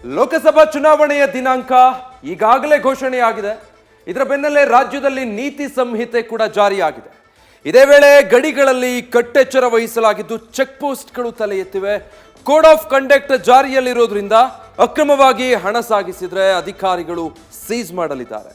ಲೋಕಸಭಾ ಚುನಾವಣೆಯ ದಿನಾಂಕ ಈಗಾಗಲೇ ಘೋಷಣೆಯಾಗಿದೆ. ಇದರ ಬೆನ್ನಲ್ಲೇ ರಾಜ್ಯದಲ್ಲಿ ನೀತಿ ಸಂಹಿತೆ ಕೂಡ ಜಾರಿಯಾಗಿದೆ. ಇದೇ ವೇಳೆ ಗಡಿಗಳಲ್ಲಿ ಕಟ್ಟೆಚ್ಚರ ವಹಿಸಲಾಗಿದ್ದು ಚೆಕ್ ಪೋಸ್ಟ್ಗಳು ತಲೆ ಎತ್ತಿವೆ. ಕೋಡ್ ಆಫ್ ಕಂಡಕ್ಟ್ ಜಾರಿಯಲ್ಲಿರೋದ್ರಿಂದ ಅಕ್ರಮವಾಗಿ ಹಣ ಸಾಗಿಸಿದ್ರೆ ಅಧಿಕಾರಿಗಳು ಸೀಸ್ ಮಾಡಲಿದ್ದಾರೆ.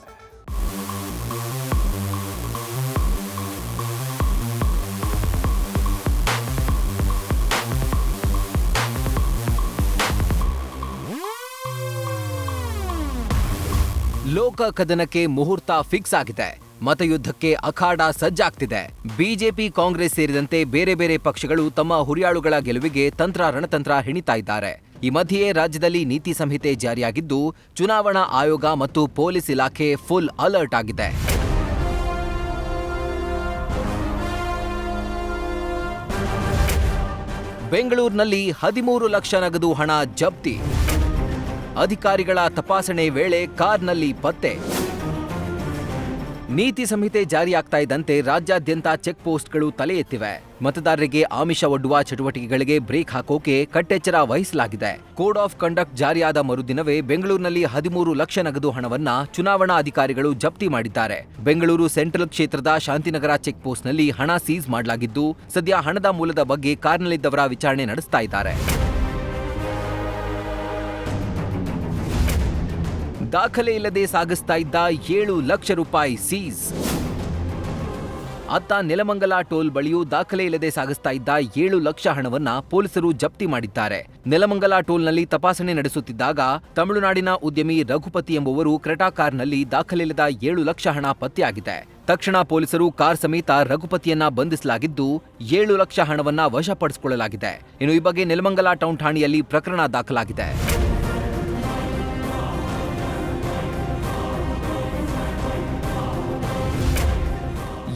ಲೋಕ ಕದನಕ್ಕೆ ಮುಹೂರ್ತ ಫಿಕ್ಸ್ ಆಗಿದೆ. ಮತಯುದ್ಧಕ್ಕೆ ಅಖಾಡ ಸಜ್ಜಾಗ್ತಿದೆ. ಬಿಜೆಪಿ, ಕಾಂಗ್ರೆಸ್ ಸೇರಿದಂತೆ ಬೇರೆ ಬೇರೆ ಪಕ್ಷಗಳು ತಮ್ಮ ಹುರಿಯಾಳುಗಳ ಗೆಲುವಿಗೆ ರಣತಂತ್ರ ಹೆಣಿತಾ ಇದ್ದಾರೆ. ಈ ಮಧ್ಯೆಯೇ ರಾಜ್ಯದಲ್ಲಿ ನೀತಿ ಸಂಹಿತೆ ಜಾರಿಯಾಗಿದ್ದು, ಚುನಾವಣಾ ಆಯೋಗ ಮತ್ತು ಪೊಲೀಸ್ ಇಲಾಖೆ ಫುಲ್ ಅಲರ್ಟ್ ಆಗಿದೆ. ಬೆಂಗಳೂರಿನಲ್ಲಿ 13 ಲಕ್ಷ ನಗದು ಹಣ ಜಪ್ತಿ. ಅಧಿಕಾರಿಗಳ ತಪಾಸಣೆ ವೇಳೆ ಕಾರ್ನಲ್ಲಿ ಪತ್ತೆ. ನೀತಿ ಸಂಹಿತೆ ಜಾರಿಯಾಗ್ತಾ ಇದ್ದಂತೆ ರಾಜ್ಯಾದ್ಯಂತ ಚೆಕ್ ಪೋಸ್ಟ್ಗಳು ತಲೆ ಎತ್ತಿವೆ. ಮತದಾರರಿಗೆ ಆಮಿಷ ಒಡ್ಡುವ ಚಟುವಟಿಕೆಗಳಿಗೆ ಬ್ರೇಕ್ ಹಾಕೋಕೆ ಕಟ್ಟೆಚ್ಚರ ವಹಿಸಲಾಗಿದೆ. ಕೋಡ್ ಆಫ್ ಕಂಡಕ್ಟ್ ಜಾರಿಯಾದ ಮರುದಿನವೇ ಬೆಂಗಳೂರಿನಲ್ಲಿ 13 ಲಕ್ಷ ನಗದು ಹಣವನ್ನ ಚುನಾವಣಾ ಅಧಿಕಾರಿಗಳು ಜಪ್ತಿ ಮಾಡಿದ್ದಾರೆ. ಬೆಂಗಳೂರು ಸೆಂಟ್ರಲ್ ಕ್ಷೇತ್ರದ ಶಾಂತಿನಗರ ಚೆಕ್ ಪೋಸ್ಟ್ನಲ್ಲಿ ಹಣ ಸೀಸ್ ಮಾಡಲಾಗಿದ್ದು, ಸದ್ಯ ಹಣದ ಮೂಲದ ಬಗ್ಗೆ ಕಾರ್ನಲ್ಲಿದ್ದವರ ವಿಚಾರಣೆ ನಡೆಸ್ತಾ ಇದ್ದಾರೆ. ದಾಖಲೆ ಇಲ್ಲದೆ ಸಾಗಿಸ್ತಾ ಇದ್ದ 7 ಲಕ್ಷ ರೂಪಾಯಿ ಸೀಸ್. ಅತ್ತ ನೆಲಮಂಗಲ ಟೋಲ್ ಬಳಿಯೂ ದಾಖಲೆ ಇಲ್ಲದೆ ಸಾಗಿಸ್ತಾ ಇದ್ದ 7 ಲಕ್ಷ ಹಣವನ್ನ ಪೊಲೀಸರು ಜಪ್ತಿ ಮಾಡಿದ್ದಾರೆ. ನೆಲಮಂಗಲ ಟೋಲ್ನಲ್ಲಿ ತಪಾಸಣೆ ನಡೆಸುತ್ತಿದ್ದಾಗ ತಮಿಳುನಾಡಿನ ಉದ್ಯಮಿ ರಘುಪತಿ ಎಂಬುವರು ಕ್ರೆಟಾ ಕಾರ್ನಲ್ಲಿ ದಾಖಲಿಲ್ಲದ 7 ಲಕ್ಷ ಹಣ ಪತ್ತೆಯಾಗಿದೆ. ತಕ್ಷಣ ಪೊಲೀಸರು ಕಾರ್ ಸಮೇತ ರಘುಪತಿಯನ್ನ ಬಂಧಿಸಲಾಗಿದ್ದು, 7 ಲಕ್ಷ ಹಣವನ್ನ ವಶಪಡಿಸಿಕೊಳ್ಳಲಾಗಿದೆ. ಇನ್ನು ಈ ಬಗ್ಗೆ ನೆಲಮಂಗಲ ಟೌನ್ ಠಾಣೆಯಲ್ಲಿ ಪ್ರಕರಣ ದಾಖಲಾಗಿದೆ.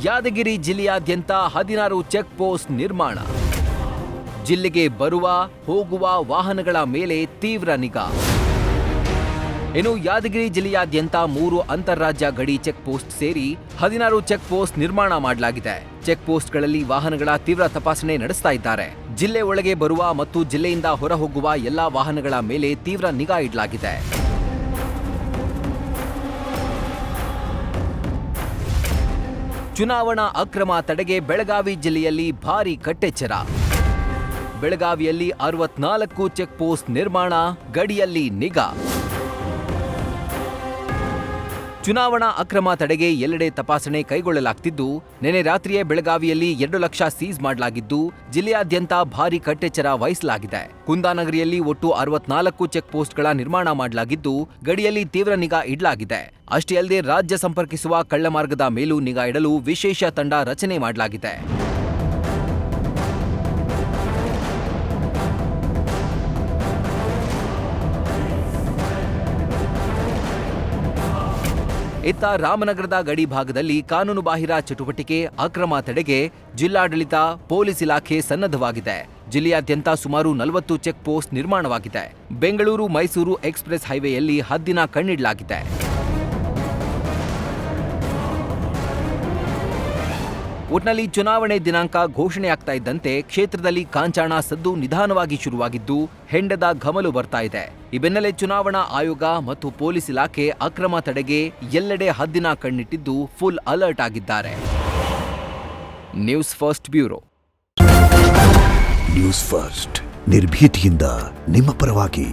ಯಾದಗಿರಿ ಜಿಲ್ಲೆಯಾದ್ಯಂತ 16 ಚೆಕ್ ಪೋಸ್ಟ್ ನಿರ್ಮಾಣ. ಜಿಲ್ಲೆಗೆ ಬರುವ, ಹೋಗುವ ವಾಹನಗಳ ಮೇಲೆ ತೀವ್ರ ನಿಗಾ. ಇನ್ನು ಯಾದಗಿರಿ ಜಿಲ್ಲೆಯಾದ್ಯಂತ 3 ಅಂತಾರಾಜ್ಯ ಗಡಿ ಚೆಕ್ ಪೋಸ್ಟ್ ಸೇರಿ 16 ಚೆಕ್ ಪೋಸ್ಟ್ ನಿರ್ಮಾಣ ಮಾಡಲಾಗಿದೆ. ಚೆಕ್ ಪೋಸ್ಟ್ಗಳಲ್ಲಿ ವಾಹನಗಳ ತೀವ್ರ ತಪಾಸಣೆ ನಡೆಸ್ತಾ ಇದ್ದಾರೆ. ಜಿಲ್ಲೆ ಒಳಗೆ ಬರುವ ಮತ್ತು ಜಿಲ್ಲೆಯಿಂದ ಹೊರಹೋಗುವ ಎಲ್ಲಾ ವಾಹನಗಳ ಮೇಲೆ ತೀವ್ರ ನಿಗಾ ಇಡಲಾಗಿದೆ. ಚುನಾವಣಾ ಅಕ್ರಮ ತಡೆಗೆ ಬೆಳಗಾವಿ ಜಿಲ್ಲೆಯಲ್ಲಿ ಭಾರೀ ಕಟ್ಟೆಚ್ಚರ. ಬೆಳಗಾವಿಯಲ್ಲಿ 64 ಚೆಕ್ ಪೋಸ್ಟ್ ನಿರ್ಮಾಣ, ಗಡಿಯಲ್ಲಿ ನಿಗಾ. ಚುನಾವಣಾ ಅಕ್ರಮ ತಡೆಗೆ ಎಲ್ಲೆಡೆ ತಪಾಸಣೆ ಕೈಗೊಳ್ಳಲಾಗ್ತಿದ್ದು, ನಿನ್ನೆ ರಾತ್ರಿಯೇ ಬೆಳಗಾವಿಯಲ್ಲಿ 2 ಲಕ್ಷ ಸೀಸ್ ಮಾಡಲಾಗಿದ್ದು, ಜಿಲ್ಲೆಯಾದ್ಯಂತ ಭಾರೀ ಕಟ್ಟೆಚ್ಚರ ವಹಿಸಲಾಗಿದೆ. ಕುಂದಾನಗರಿಯಲ್ಲಿ ಒಟ್ಟು 64 ಚೆಕ್ ಪೋಸ್ಟ್ಗಳ ನಿರ್ಮಾಣ ಮಾಡಲಾಗಿದ್ದು, ಗಡಿಯಲ್ಲಿ ತೀವ್ರ ನಿಗಾ ಇಡಲಾಗಿದೆ. ಅಷ್ಟೇ ಅಲ್ಲದೆ ರಾಜ್ಯ ಸಂಪರ್ಕಿಸುವ ಕಳ್ಳ ಮಾರ್ಗದ ಮೇಲೂ ನಿಗಾ ಇಡಲು ವಿಶೇಷ ತಂಡ ರಚನೆ ಮಾಡಲಾಗಿದೆ. ಇತ್ತ ರಾಮನಗರದ ಗಡಿ ಭಾಗದಲ್ಲಿ ಕಾನೂನುಬಾಹಿರ ಚಟುವಟಿಕೆ, ಅಕ್ರಮ ತಡೆಗೆ ಜಿಲ್ಲಾಡಳಿತ, ಪೊಲೀಸ್ ಇಲಾಖೆ ಸನ್ನದ್ಧವಾಗಿದೆ. ಜಿಲ್ಲೆಯಾದ್ಯಂತ ಸುಮಾರು 40 ಚೆಕ್ ಪೋಸ್ಟ್ ನಿರ್ಮಾಣವಾಗಿದೆ. ಬೆಂಗಳೂರು ಮೈಸೂರು ಎಕ್ಸ್‌ಪ್ರೆಸ್ ಹೈವೇಯಲ್ಲಿ ಹದ್ದಿನ ಕಣ್ಣಿಡಲಾಗಿದೆ. ಒಟ್ನಲ್ಲಿ ಚುನಾವಣೆ ದಿನಾಂಕ ಘೋಷಣೆಯಾಗ್ತಾ ಇದ್ದಂತೆ ಕ್ಷೇತ್ರದಲ್ಲಿ ಕಾಂಚಾಣ ಸದ್ದು ನಿಧಾನವಾಗಿ ಶುರುವಾಗಿದ್ದು, ಹೆಂಡದ ಘಮಲು ಬರ್ತಾ ಇದೆ. ಈ ಬೆನ್ನಲ್ಲೇ ಚುನಾವಣಾ ಆಯೋಗ ಮತ್ತು ಪೊಲೀಸ್ ಇಲಾಖೆ ಅಕ್ರಮ ತಡೆಗೆ ಎಲ್ಲೆಡೆ ಹದ್ದಿನ ಕಣ್ಣಿಟ್ಟಿದ್ದು ಫುಲ್ ಅಲರ್ಟ್ ಆಗಿದ್ದಾರೆ. News first bureau. News first ನಿರ್ಭೀತಿಯಿಂದ ನಿಮ್ಮ ಪರವಾಗಿ.